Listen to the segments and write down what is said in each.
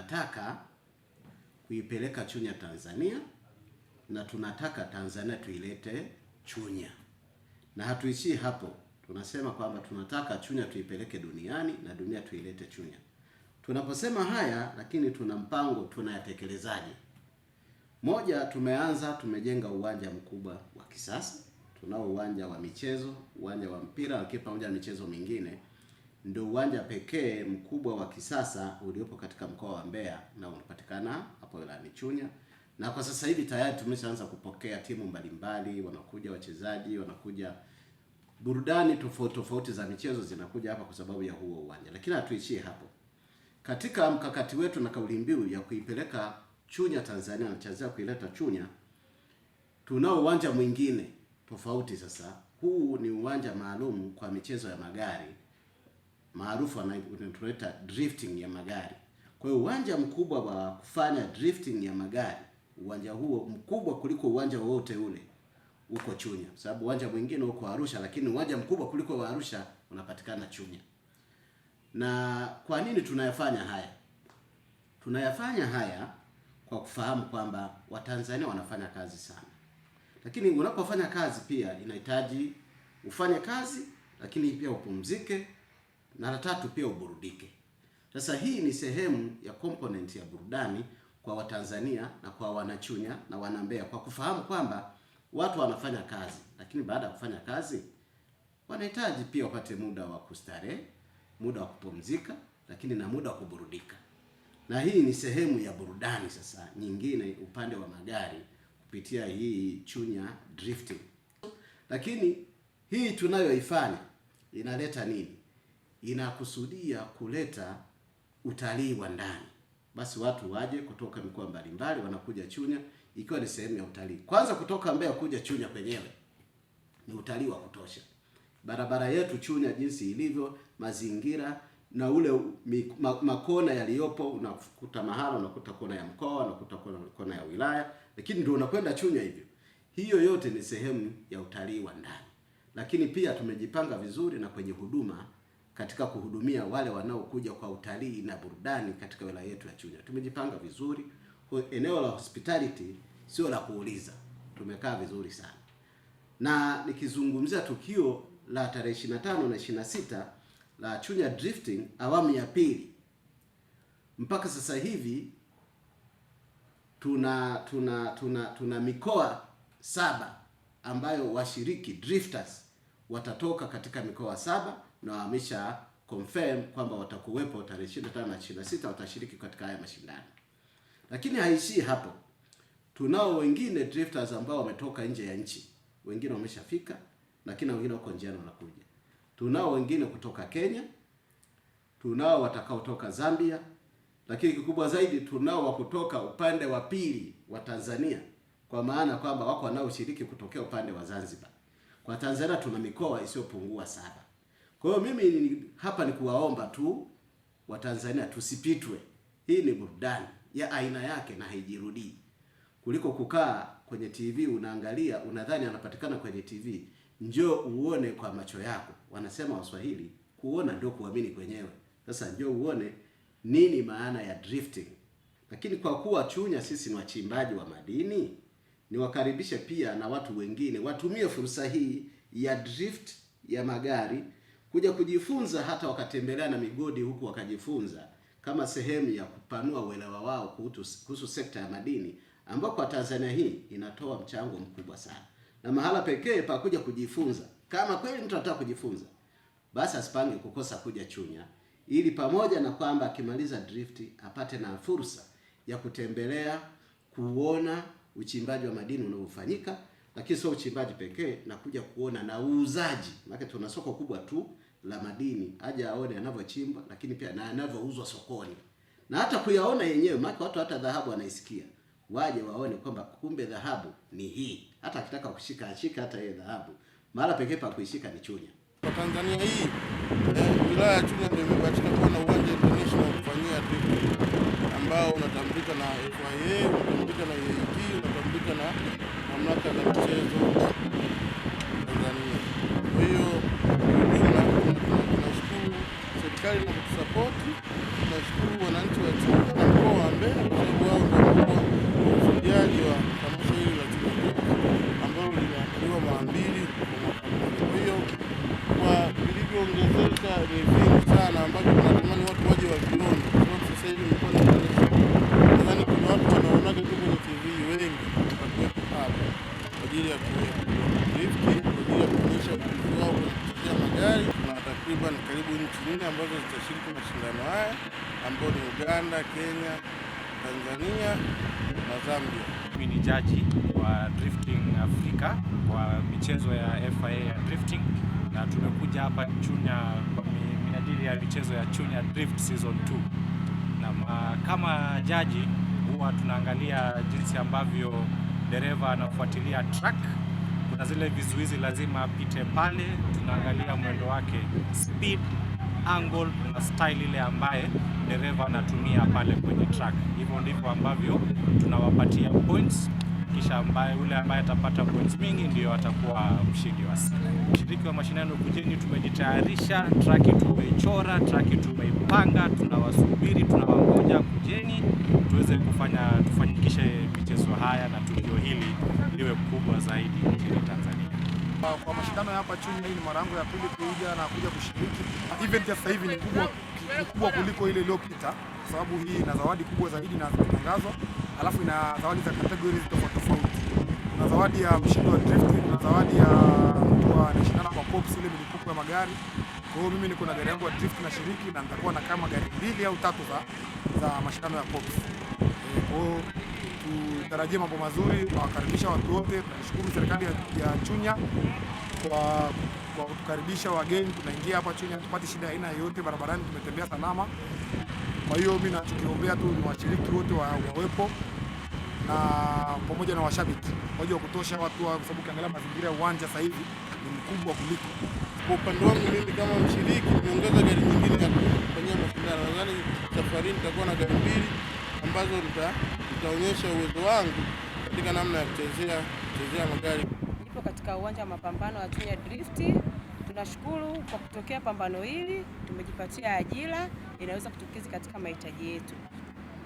tunataka kuipeleka Chunya Tanzania, na tunataka Tanzania tuilete Chunya. Na hatuishii hapo. Tunasema kwamba tunataka Chunya tuipeleke duniani na dunia tuilete Chunya. Tunaposema haya, lakini tuna mpango tunayatekelezaje? Moja, tumejenga uwanja mkubwa wa kisasa. Tunao uwanja wa michezo, uwanja wa mpira, lakini pamoja na michezo mingine. Ndio uwanja pekee mkubwa wa kisasa uliopo katika mkoa wa Mbeya na unapatikana hapo wilayani Chunya. Na kwa sasa hivi tayari tumeshaanza kupokea timu mbalimbali, wanakuja wachezaji, wanakuja burudani tofauti za michezo zinakuja hapa kwa sababu ya huo uwanja. Lakini hatuishie hapo. Katika mkakati wetu na kauli mbiu ya kuipeleka Chunya Tanzania na Tanzania kuileta Chunya, tunao uwanja mwingine tofauti sasa. Huu ni uwanja maalum kwa michezo ya magari, maarufu tunaita drifting ya magari. Kwa hiyo uwanja mkubwa wa kufanya drifting ya magari, uwanja huo mkubwa kuliko uwanja wote ule uko Chunya. Sababu uwanja mwingine uko Arusha, lakini uwanja mkubwa kuliko wa Arusha unapatikana Chunya. Na kwa nini tunayafanya haya? Tunayafanya haya kwa kufahamu kwamba Watanzania wanafanya kazi sana. Lakini unapofanya kazi pia inahitaji ufanye kazi, lakini pia upumzike, na la tatu pia uburudike. Sasa hii ni sehemu ya component ya burudani kwa Watanzania na kwa Wanachunya na Wanambeya, kwa kufahamu kwamba watu wanafanya kazi, lakini baada ya kufanya kazi wanahitaji pia wapate muda wa kustarehe, muda wa kupumzika, lakini na muda wa kuburudika. Na hii ni sehemu ya burudani sasa nyingine upande wa magari kupitia hii Chunya drifting. Lakini hii tunayoifanya inaleta nini? Inakusudia kuleta utalii wa ndani. Basi watu waje kutoka mikoa mbalimbali wanakuja Chunya ikiwa ni sehemu ya utalii. Kwanza kutoka Mbeya kuja Chunya kwenyewe ni utalii wa kutosha. Barabara yetu Chunya jinsi ilivyo, mazingira na ule makona yaliyopo, unakuta mahala, unakuta kona ya mkoa, unakuta kona ya wilaya, lakini ndio unakwenda Chunya hivyo. Hiyo yote ni sehemu ya utalii wa ndani. Lakini pia tumejipanga vizuri na kwenye huduma katika kuhudumia wale wanaokuja kwa utalii na burudani katika wilaya yetu ya Chunya. Tumejipanga vizuri. Eneo la hospitality sio la kuuliza. Tumekaa vizuri sana. Na nikizungumzia tukio la tarehe 25 na 26 la Chunya drifting awamu ya pili, mpaka sasa hivi tuna mikoa 7 ambayo washiriki drifters watatoka katika mikoa 7 na wamesha confirm kwamba watakuwepo tarehe 25 na 26 watashiriki katika haya mashindano. Lakini haishii hapo. Tunao wengine drifters ambao wametoka nje ya nchi. Wengine wameshafika, lakini wengine wako njiani wanakuja. Tunao wengine kutoka Kenya, tunao watakaotoka Zambia, lakini kikubwa zaidi tunao wa kutoka upande wa pili wa Tanzania, kwa maana kwamba wako wanaoshiriki kutokea upande wa Zanzibar. Kwa Tanzania tuna mikoa isiyopungua 7. Kwa hiyo mimi hapa ni kuwaomba tu Watanzania tusipitwe. Hii ni burudani ya aina yake na haijirudii. Kuliko kukaa kwenye TV unaangalia unadhani anapatikana kwenye TV. Njoo uone kwa macho yako. Wanasema Waswahili, kuona ndio kuamini kwenyewe. Sasa njoo uone nini maana ya drifting. Lakini kwa kuwa Chunya sisi ni wachimbaji wa madini, niwakaribishe pia na watu wengine watumie fursa hii ya drift ya magari kuja kujifunza, hata wakatembelea na migodi huku wakajifunza, kama sehemu ya kupanua uelewa wao kuhusu sekta ya madini, ambao kwa Tanzania hii inatoa mchango mkubwa sana. Na mahala pekee pa kuja kujifunza, kama kweli mtu anataka kujifunza, basi asipange kukosa kuja Chunya, ili pamoja na kwamba akimaliza drift apate na fursa ya kutembelea, kuona uchimbaji wa madini unaofanyika, lakini sio uchimbaji pekee, na kuja kuona na uuzaji. Maana tuna soko kubwa tu la madini, aje aone yanavyochimbwa, lakini pia na yanavyouzwa sokoni. Na hata kuyaona yenyewe, maana watu hata dhahabu wanaisikia. Waje waone kwamba kumbe dhahabu ni hii. Hata akitaka kushika ashika hata ile dhahabu. Mahala pekee pa kuishika ni Chunya. Kwa Tanzania hii, wilaya ya Chunya ndio imebahatika kuwa na uwanja international kufanyia drift ambao unatambulika na FIA, unatambulika na EAT, unatambulika na mamlaka za michezo Tanzania. Kwa hiyo tunashukuru serikali na kutusapoti, tunashukuru wananchi wa Chunya na mkoa vinavyoongezeka ni vingi sana ambavyo tunatamani watu waje wavione, kwa sababu sasa hivi imekuwa ni nadhani kuna watu wanaonaga tu kwenye TV wengi watakuwepo hapa kwa ajili ya drift, kwa ajili ya kuonyesha ujuzi wao kwenye kuchezea magari. Kuna takriban karibu nchi 4 ambazo zitashiriki mashindano haya ambayo ni Uganda, Kenya, Tanzania na Zambia. Mimi ni jaji wa Drifting Afrika kwa michezo ya FIA ya drifting, na tumekuja hapa Chunya kwa minajili ya michezo ya Chunya Drift Season 2. Na kama jaji huwa tunaangalia jinsi ambavyo dereva anafuatilia track. Kuna zile vizuizi lazima apite pale, tunaangalia mwendo wake, speed, angle na style ile ambaye dereva anatumia pale kwenye track. Hivyo ndivyo ambavyo tunawapatia points, kisha yule ambaye atapata points mingi ndio atakuwa mshindi wa siku. Mshiriki wa mashindano kujeni, tumejitayarisha, track tumeichora, track tumeipanga, tunawasubiri, tunawangoja kujeni tuweze tufanikishe michezo haya na tukio hili liwe kubwa zaidi nchini Tanzania. Kwa mashindano hapa Chunya, hii ni mara yangu ya pili kuja kushiriki. Event ya sasa hivi ni kubwa kuliko ile iliyopita, kwa sababu hii ina zawadi kubwa zaidi na zitangazwa, alafu ina zawadi za categories tofauti. Kuna zawadi ya mshindi wa drift, kuna zawadi ya mtu anashindana kwa pops, ile milipuko ya magari. Kwa hiyo mimi niko na gari yangu ya drift na shiriki, na nitakuwa na kama gari 2 au 3 za mashindano ya pops. Kwa hiyo tutarajie mambo mazuri, tunawakaribisha watu wote. Tunashukuru serikali ya Chunya kwa kukaribisha wageni. Tunaingia hapa Chunya tupate shida aina yoyote barabarani, tumetembea salama. Kwa hiyo mimi nachokiombea tu ni washiriki wote wawepo na pamoja na washabiki waje wa kutosha watu, kwa sababu ukiangalia mazingira ya uwanja sasa hivi ni mkubwa kuliko. Kwa upande wangu mimi kama mshiriki nimeongeza gari nyingine ya kufanyia mashindano. Nadhani safari nitakuwa na gari 2 ambazo nitaonyesha uwezo wangu katika namna ya kuchezea magari. Nipo katika uwanja wa mapambano wa Chunya Drift. Tunashukuru kwa kutokea pambano hili, tumejipatia ajira inaweza kutukizi katika mahitaji yetu.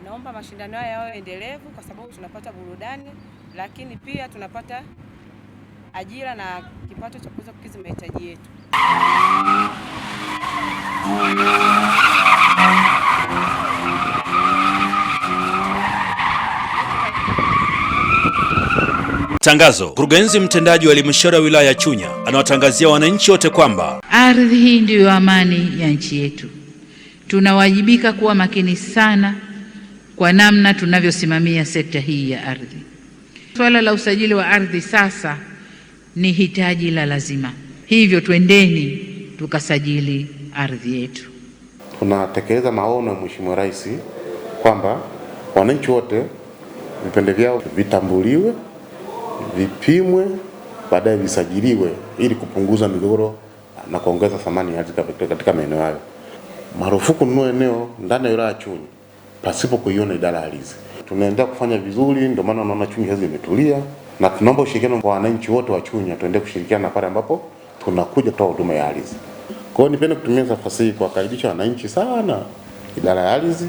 Naomba mashindano haya yawe endelevu kwa sababu tunapata burudani, lakini pia tunapata ajira na kipato cha kuweza kukizi mahitaji yetu. Tangazo. Mkurugenzi mtendaji wa halmashauri ya wilaya ya Chunya anawatangazia wananchi wote kwamba ardhi hii ndiyo amani ya nchi yetu. Tunawajibika kuwa makini sana kwa namna tunavyosimamia sekta hii ya ardhi. Swala la usajili wa ardhi sasa ni hitaji la lazima. Hivyo twendeni tukasajili ardhi yetu. Tunatekeleza maono ya Mheshimiwa Rais kwamba wananchi wote vipande vyao vitambuliwe, vipimwe, baadaye visajiliwe ili kupunguza migogoro na kuongeza thamani ya katika maeneo hayo. Marufuku kununua eneo ndani ya wilaya ya Chunya pasipo kuiona idara ya ardhi. Tunaendelea kufanya vizuri, ndio maana unaona Chunya hizi imetulia, na tunaomba ushirikiano kwa wananchi wote wa Chunya, tuendelee kushirikiana pale ambapo tunakuja kutoa huduma ya ardhi. Kwa hiyo nipende kutumia nafasi hii kuwakaribisha wananchi sana idara ya ardhi.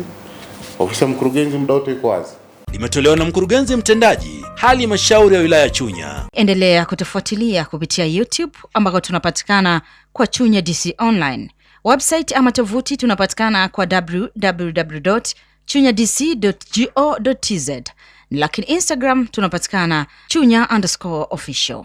Ofisi ya mkurugenzi muda wote iko wazi. Imetolewa na mkurugenzi mtendaji halmashauri ya wilaya ya Chunya. Endelea kutufuatilia kupitia YouTube ambako tunapatikana kwa Chunya DC Online. Website ama tovuti tunapatikana kwa www.chunyadc.go.tz. Lakini Instagram tunapatikana Chunya_official.